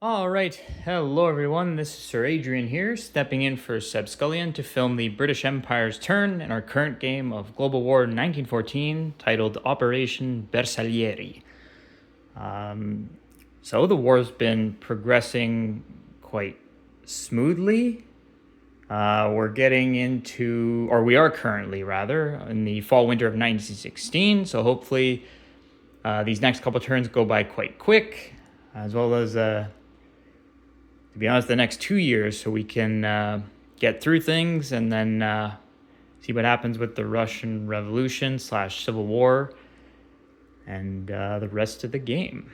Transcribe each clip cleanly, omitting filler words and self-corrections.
All right, hello everyone. This is Sir Adrian here, stepping in for Seb Scullion to film the British Empire's turn in our current game of Global War 1914, titled Operation Bersaglieri. So the war's been progressing quite smoothly. We're getting into, or we are currently rather, in the fall-winter of 1916. So hopefully these next couple turns go by quite quick, as well as to be honest, the next 2 years, so we can get through things and then see what happens with the Russian Revolution / Civil War and the rest of the game.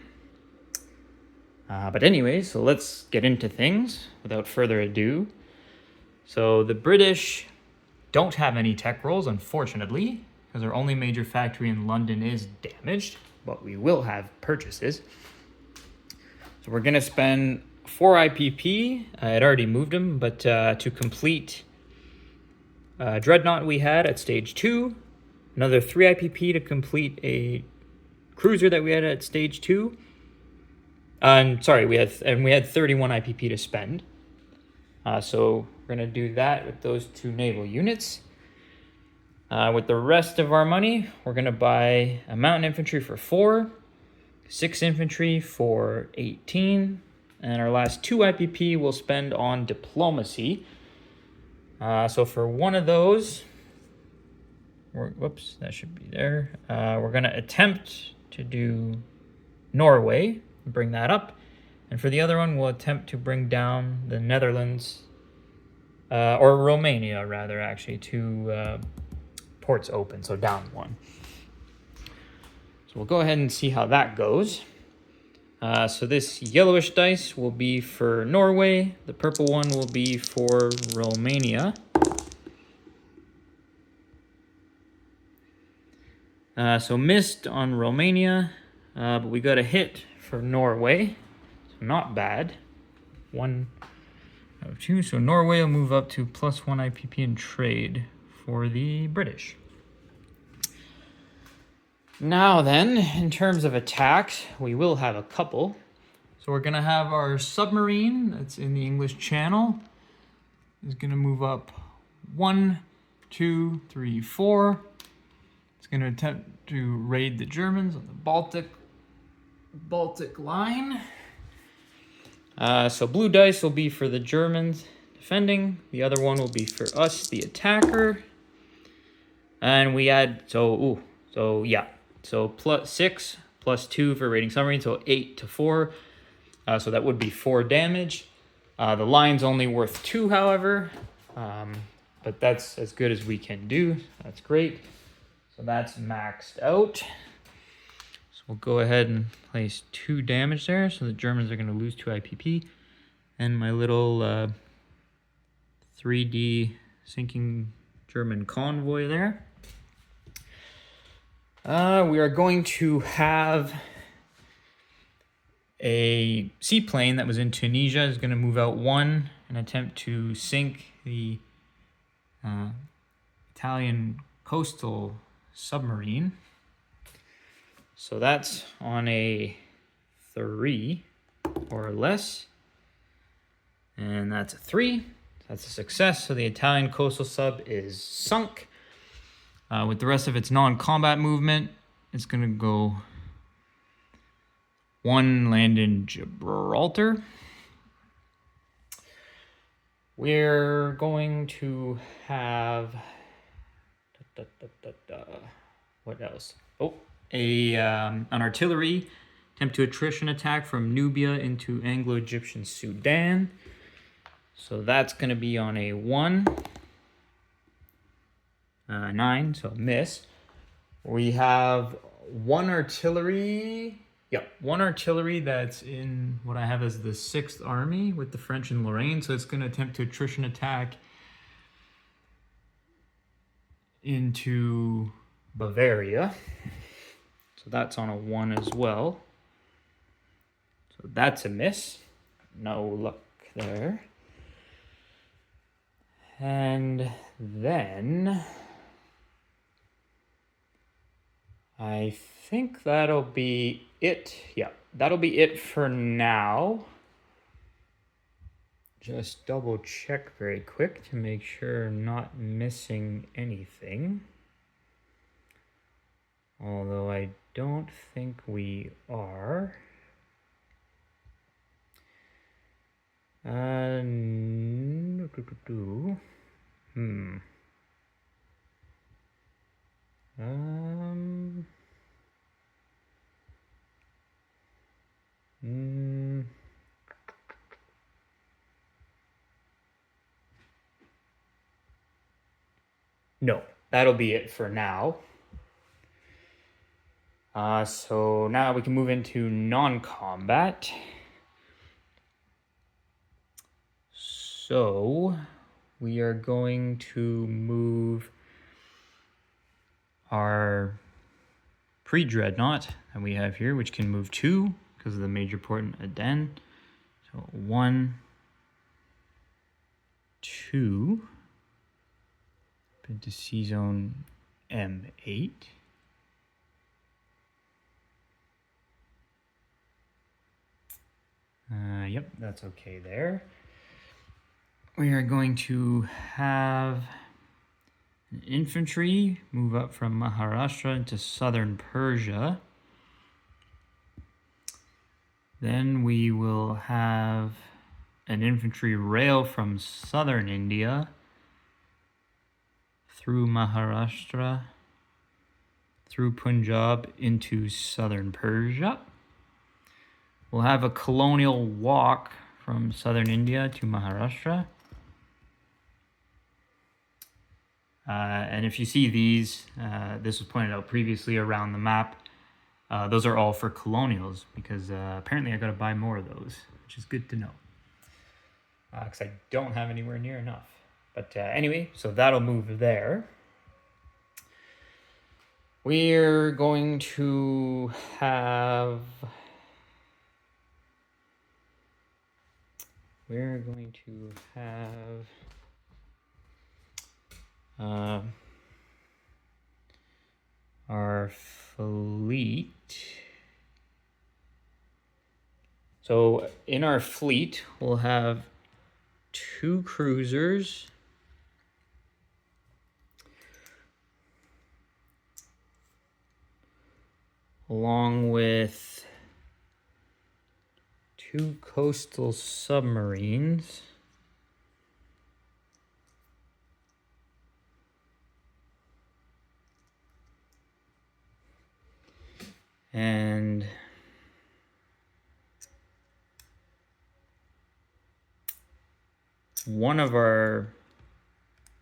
But anyway, so let's get into things without further ado. So the British don't have any tech rolls, unfortunately, because our only major factory in London is damaged, but we will have purchases. So we're going to spend 4 IPP. I had already moved them, but to complete Dreadnought we had at stage 2, another 3 IPP to complete a cruiser that we had at stage 2. And sorry, we had 31 IPP to spend. So we're going to do that with those 2 naval units. With the rest of our money, we're going to buy a mountain infantry for 4, 6 infantry for 18, and our last 2 IPP we'll spend on diplomacy. So for one of those, whoops, that should be there. We're going to attempt to do Norway, bring that up. And for the other one, we'll attempt to bring down the Netherlands, or Romania rather, actually, to ports open, so down 1. So we'll go ahead and see how that goes. So this yellowish dice will be for Norway. The purple one will be for Romania. So missed on Romania, but we got a hit for Norway. So not bad. 1 out of 2. So Norway will move up to +1 IPP in trade for the British. Now then, in terms of attacks, we will have a couple. So we're going to have our submarine that's in the English Channel. Is going to move up 1, 2, 3, 4. It's going to attempt to raid the Germans on the Baltic line. So blue dice will be for the Germans defending. The other one will be for us, the attacker. And we add, So +6 +2 for raiding submarine, so 8 to 4. So that would be 4 damage. The line's only worth 2, however, but that's as good as we can do. That's great. So that's maxed out. So we'll go ahead and place 2 damage there. So the Germans are going to lose 2 IPP. And my little 3D sinking German convoy there. We are going to have a seaplane that was in Tunisia is going to move out 1 and attempt to sink the Italian coastal submarine. So that's on a 3 or less. And that's a 3. That's a success. So the Italian coastal sub is sunk. With the rest of its non-combat movement, it's going to go 1 land in Gibraltar. We're going to have what else? An artillery attempt to attrition attack from Nubia into Anglo-Egyptian Sudan. So that's going to be on a 1. 9, so miss. We have 1 artillery. Yep, 1 artillery that's in what I have as the 6th Army with the French in Lorraine. So it's going to attempt to attrition attack into Bavaria. So that's on a 1 as well. So that's a miss. No luck there. And then I think that'll be it. Yeah, that'll be it for now. just double check very quick to make sure I'm not missing anything. Although I don't think we are. No, that'll be it for now. So now we can move into non-combat. So we are going to move our pre-dreadnought that we have here, which can move 2 because of the major port in Aden. So 1, 2, into C zone M8. Yep, that's okay there. We are going to have an infantry move up from Maharashtra into southern Persia. Then we will have an infantry rail from southern India through Maharashtra, through Punjab into southern Persia. We'll have a colonial walk from southern India to Maharashtra. And if you see these, this was pointed out previously around the map, those are all for colonials because apparently I got to buy more of those, which is good to know. Because I don't have anywhere near enough. But anyway, so that'll move there. We're going to have... our fleet. So in our fleet, we'll have 2 cruisers, along with 2 coastal submarines. And one of our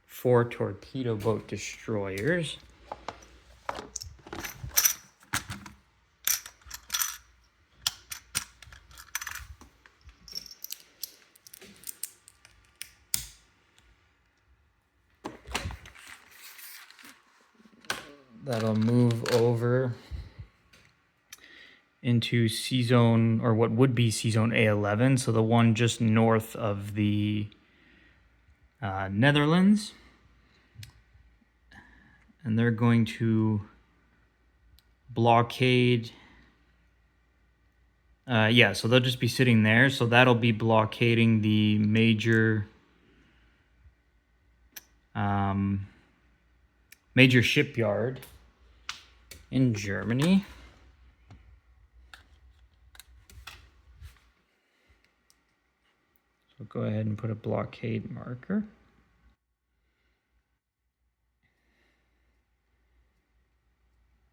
4 torpedo boat destroyers. That'll move over into C zone, or what would be C zone A11, so the one just north of the Netherlands. And they're going to blockade. Yeah, so they'll just be sitting there. So that'll be blockading the major major shipyard in Germany. So go ahead and put a blockade marker.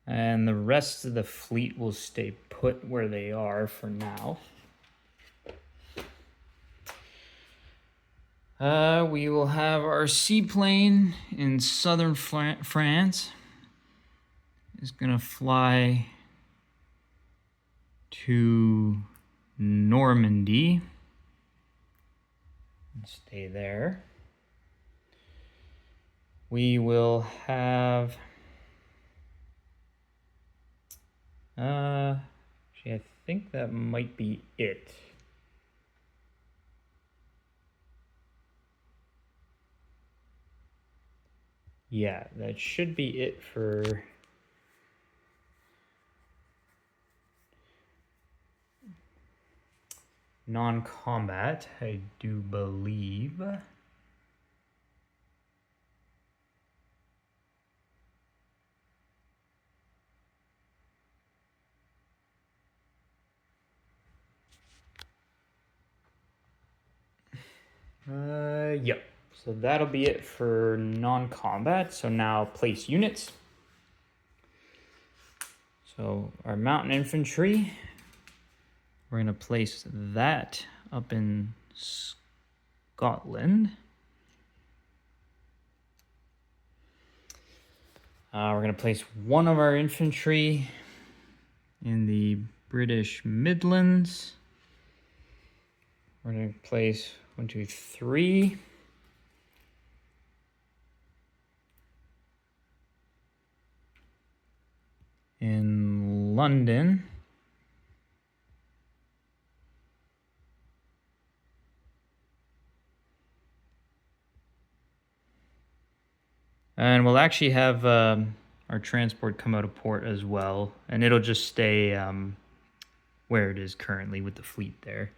And the rest of the fleet will stay put where they are for now. We will have our seaplane in southern France. It's gonna fly to Normandy and stay there. We will have actually, I think that might be it. Yeah, that should be it for non-combat, I do believe. Yep. So that'll be it for non-combat. So now place units. So our mountain infantry, we're going to place that up in Scotland. We're going to place one of our infantry in the British Midlands. We're going to place 1, 2, 3. In London. And we'll actually have our transport come out of port as well. And it'll just stay where it is currently with the fleet there.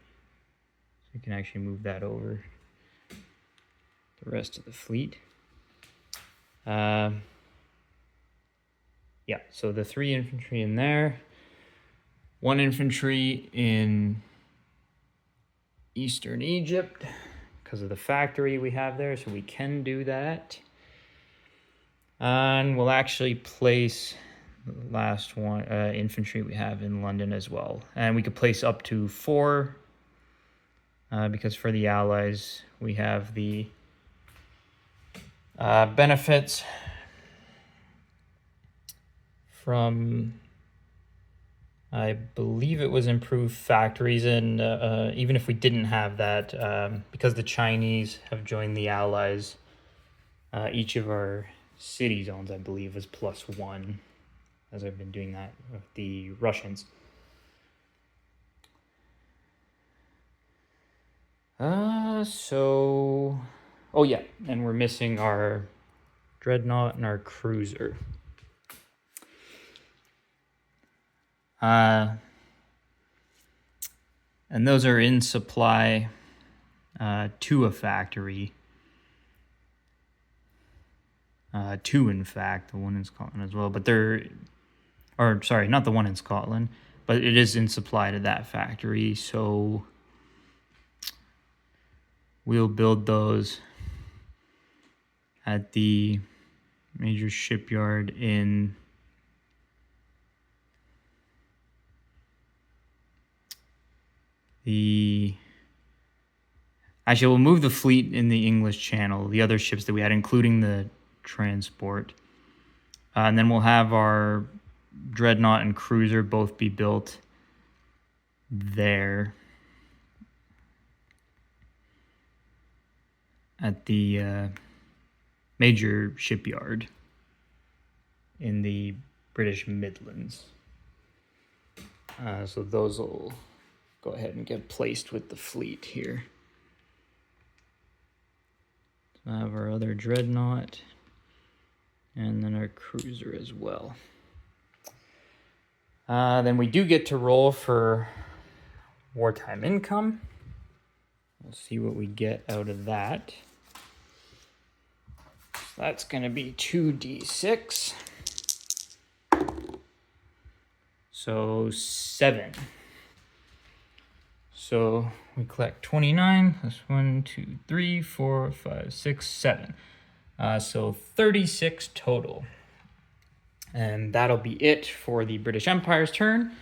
So you can actually move that over the rest of the fleet. Yeah, so the 3 infantry in there. 1 infantry in Eastern Egypt because of the factory we have there, so we can do that. And we'll actually place the last one, infantry we have in London as well. And we could place up to 4 because for the Allies, we have the benefits from, I believe it was improved factories. And even if we didn't have that, because the Chinese have joined the Allies, each of our city zones, I believe, is +1, as I've been doing that with the Russians. Oh yeah, and we're missing our dreadnought and our cruiser. And those are in supply to a factory. 2, in fact, the one in Scotland as well. But sorry, not the one in Scotland, but it is in supply to that factory. So we'll build those at the major shipyard in Actually, we'll move the fleet in the English Channel, the other ships that we had, including the transport. And then we'll have our dreadnought and cruiser both be built there at the major shipyard in the British Midlands. So those will go ahead and get placed with the fleet here. So I have our other dreadnought and then our cruiser as well. Then we do get to roll for wartime income. We'll see what we get out of that. So that's going to be 2d6. So 7. So we collect 29 plus 1, 2, 3, 4, 5, 6, 7. So 36 total. And that'll be it for the British Empire's turn.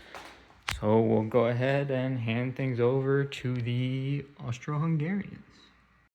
So we'll go ahead and hand things over to the Austro-Hungarians.